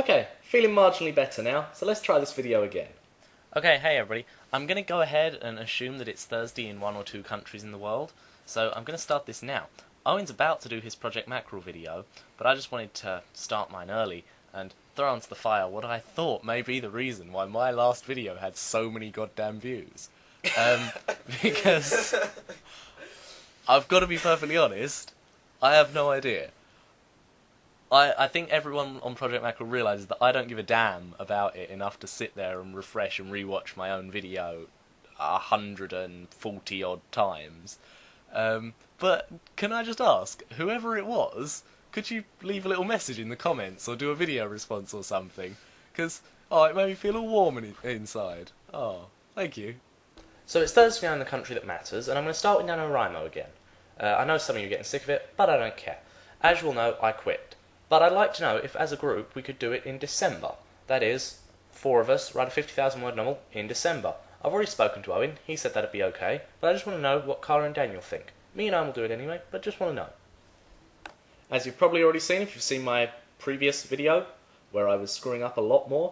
Okay, feeling marginally better now, so let's try this video again. Okay, hey everybody. I'm going to go ahead and assume that it's Thursday in one or two countries in the world, so I'm going to start this now. Owen's about to do his Project Mackerel video, but I just wanted to start mine early and throw onto the fire what I thought may be the reason why my last video had so many goddamn views. Because, I've got to be perfectly honest, I have no idea. I think everyone on Project Mackerel realises that I don't give a damn about it enough to sit there and refresh and rewatch my own video 140 odd times. But can I just ask, whoever it was, could you leave a little message in the comments or do a video response or something? Because, it made me feel all warm inside. Oh, thank you. So it's Thursday now in the country that matters, and I'm going to start with NaNoWriMo again. I know some of you are getting sick of it, but I don't care. As you all know, I quit. But I'd like to know if, as a group, we could do it in December. That is, 4 of us write a 50,000 word novel in December. I've already spoken to Owen, he said that'd be okay, but I just want to know what Carla and Daniel think. Me and Owen will do it anyway, but just want to know. As you've probably already seen, if you've seen my previous video, where I was screwing up a lot more,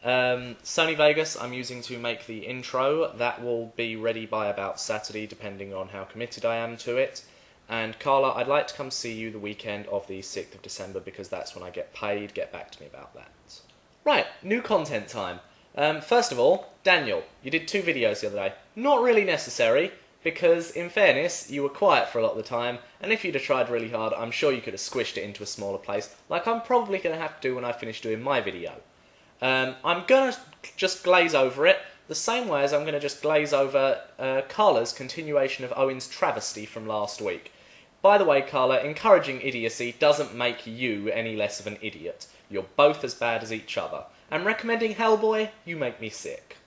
Sony Vegas I'm using to make the intro. That will be ready by about Saturday, depending on how committed I am to it. And Carla, I'd like to come see you the weekend of the 6th of December because that's when I get paid. Get back to me about that. Right, new content time. First of all, Daniel, you did 2 videos the other day. Not really necessary, because in fairness, you were quiet for a lot of the time, and if you'd have tried really hard, I'm sure you could have squished it into a smaller place, like I'm probably going to have to do when I finish doing my video. I'm going to just glaze over it, the same way as I'm going to just glaze over Carla's continuation of Owen's travesty from last week. By the way, Carla, encouraging idiocy doesn't make you any less of an idiot. You're both as bad as each other. And recommending Hellboy, you make me sick.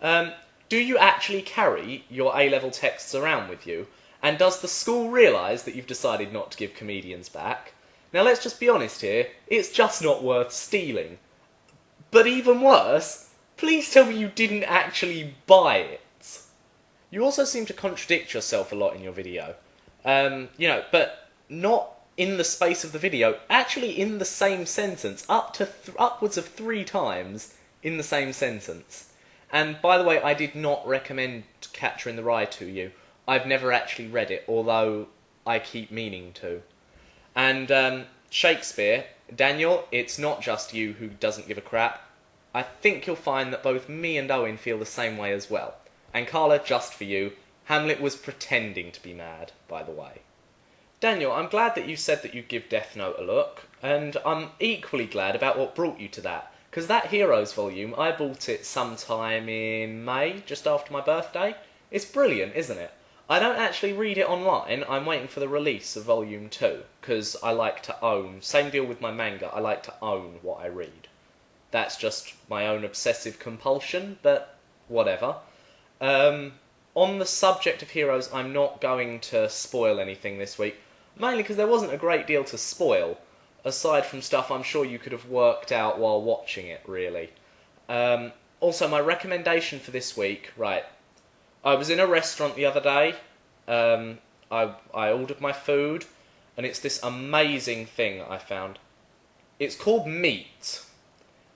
Do you actually carry your A-level texts around with you? And does the school realise that you've decided not to give comedians back? Now let's just be honest here, it's just not worth stealing. But even worse, please tell me you didn't actually buy it. You also seem to contradict yourself a lot in your video. But not in the space of the video, actually in the same sentence, upwards of 3 times in the same sentence. And by the way, I did not recommend Catcher in the Rye to you. I've never actually read it, although I keep meaning to. And Shakespeare, Daniel, it's not just you who doesn't give a crap. I think you'll find that both me and Owen feel the same way as well. And Carla, just for you, Hamlet was pretending to be mad, by the way. Daniel, I'm glad that you said that you'd give Death Note a look, and I'm equally glad about what brought you to that, because that Heroes volume, I bought it sometime in May, just after my birthday. It's brilliant, isn't it? I don't actually read it online, I'm waiting for the release of volume 2, because I like to own, same deal with my manga, I like to own what I read. That's just my own obsessive compulsion, but whatever. On the subject of Heroes, I'm not going to spoil anything this week, mainly because there wasn't a great deal to spoil, aside from stuff I'm sure you could have worked out while watching it, really. Also, my recommendation for this week, right, I was in a restaurant the other day, I ordered my food, and it's this amazing thing I found. It's called meat.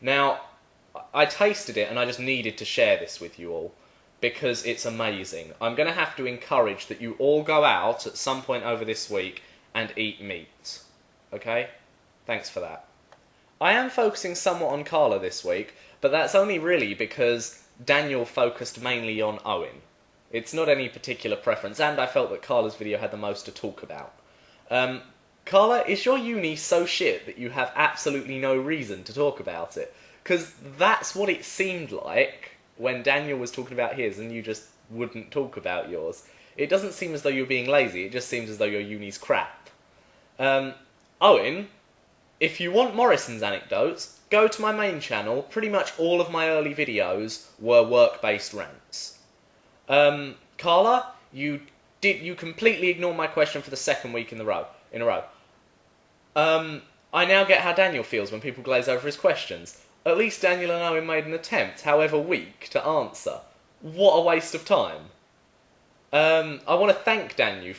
Now, I tasted it and I just needed to share this with you all, because it's amazing. I'm going to have to encourage that you all go out at some point over this week and eat meat. Okay? Thanks for that. I am focusing somewhat on Carla this week, but that's only really because Daniel focused mainly on Owen. It's not any particular preference, and I felt that Carla's video had the most to talk about. Carla, is your uni so shit that you have absolutely no reason to talk about it? Because that's what it seemed like when Daniel was talking about his and you just wouldn't talk about yours. It doesn't seem as though you're being lazy, it just seems as though your uni's crap. Owen, if you want Morrison's anecdotes, go to my main channel. Pretty much all of my early videos were work-based rants. Carla, you completely ignored my question for the 2nd week in a row. I now get how Daniel feels when people glaze over his questions. At least Daniel and Owen made an attempt, however weak, to answer. What a waste of time. I want to thank Daniel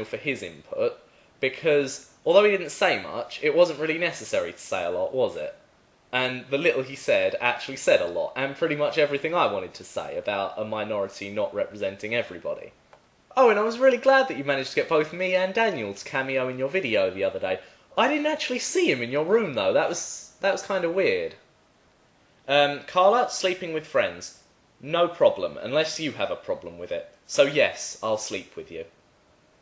for his input, because although he didn't say much, it wasn't really necessary to say a lot, was it? And the little he said actually said a lot, and pretty much everything I wanted to say about a minority not representing everybody. Oh, and I was really glad that you managed to get both me and Daniel to cameo in your video the other day. I didn't actually see him in your room though, that was kind of weird. Carla, sleeping with friends. No problem, unless you have a problem with it. So yes, I'll sleep with you.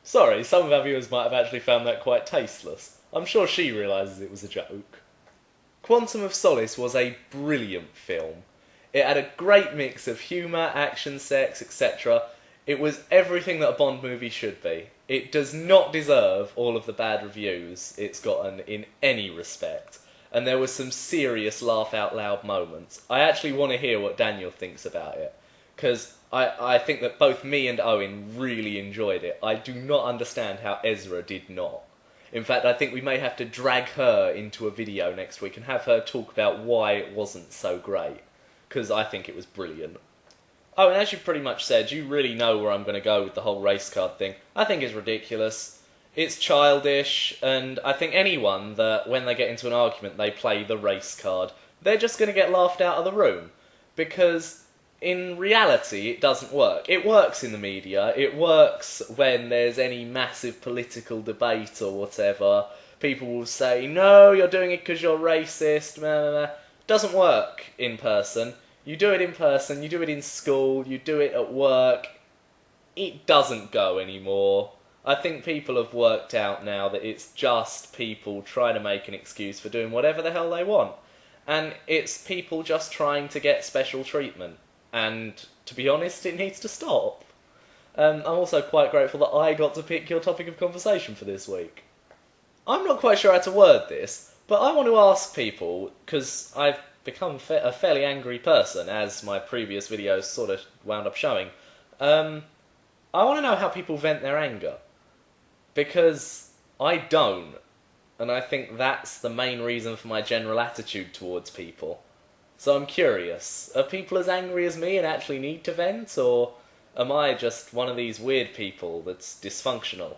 Sorry, some of our viewers might have actually found that quite tasteless. I'm sure she realises it was a joke. Quantum of Solace was a brilliant film. It had a great mix of humour, action, sex, etc. It was everything that a Bond movie should be. It does not deserve all of the bad reviews it's gotten in any respect. And there were some serious laugh-out-loud moments. I actually want to hear what Daniel thinks about it, because I think that both me and Owen really enjoyed it. I do not understand how Ezra did not. In fact, I think we may have to drag her into a video next week and have her talk about why it wasn't so great, because I think it was brilliant. Oh, and as you pretty much said, you really know where I'm going to go with the whole race card thing. I think it's ridiculous. It's childish, and I think anyone that, when they get into an argument, they play the race card, they're just going to get laughed out of the room. Because, in reality, it doesn't work. It works in the media, it works when there's any massive political debate or whatever. People will say, no, you're doing it because you're racist, blah, blah, blah. Doesn't work in person. You do it in person, you do it in school, you do it at work. It doesn't go anymore. I think people have worked out now that it's just people trying to make an excuse for doing whatever the hell they want. And it's people just trying to get special treatment. And, to be honest, it needs to stop. I'm also quite grateful that I got to pick your topic of conversation for this week. I'm not quite sure how to word this, but I want to ask people, because I've become a fairly angry person, as my previous videos sort of wound up showing. I want to know how people vent their anger. Because I don't, and I think that's the main reason for my general attitude towards people. So I'm curious, are people as angry as me and actually need to vent, or am I just one of these weird people that's dysfunctional?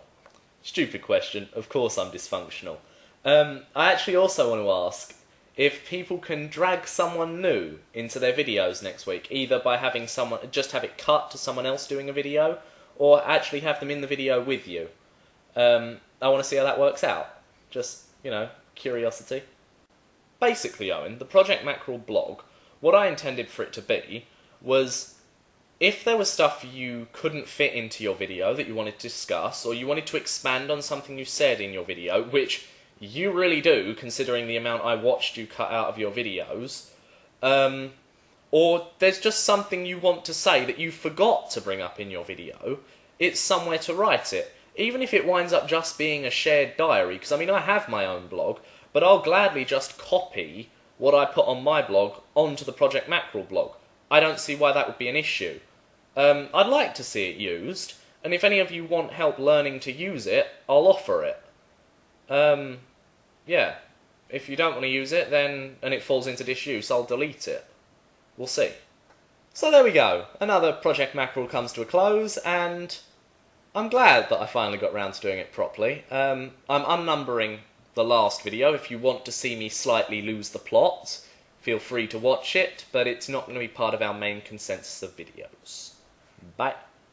Stupid question, of course I'm dysfunctional. I actually also want to ask if people can drag someone new into their videos next week, either by having someone, just have it cut to someone else doing a video, or actually have them in the video with you. I want to see how that works out. Just, curiosity. Basically, Owen, the Project Mackerel blog, what I intended for it to be was, if there was stuff you couldn't fit into your video that you wanted to discuss, or you wanted to expand on something you said in your video, which you really do, considering the amount I watched you cut out of your videos, or there's just something you want to say that you forgot to bring up in your video, it's somewhere to write it. Even if it winds up just being a shared diary, because I have my own blog, but I'll gladly just copy what I put on my blog onto the Project Mackerel blog. I don't see why that would be an issue. I'd like to see it used, and if any of you want help learning to use it, I'll offer it. Yeah. If you don't want to use it, then, and it falls into disuse, I'll delete it. We'll see. So there we go. Another Project Mackerel comes to a close, and I'm glad that I finally got round to doing it properly. I'm unnumbering the last video. If you want to see me slightly lose the plot, feel free to watch it, but it's not going to be part of our main consensus of videos. Bye.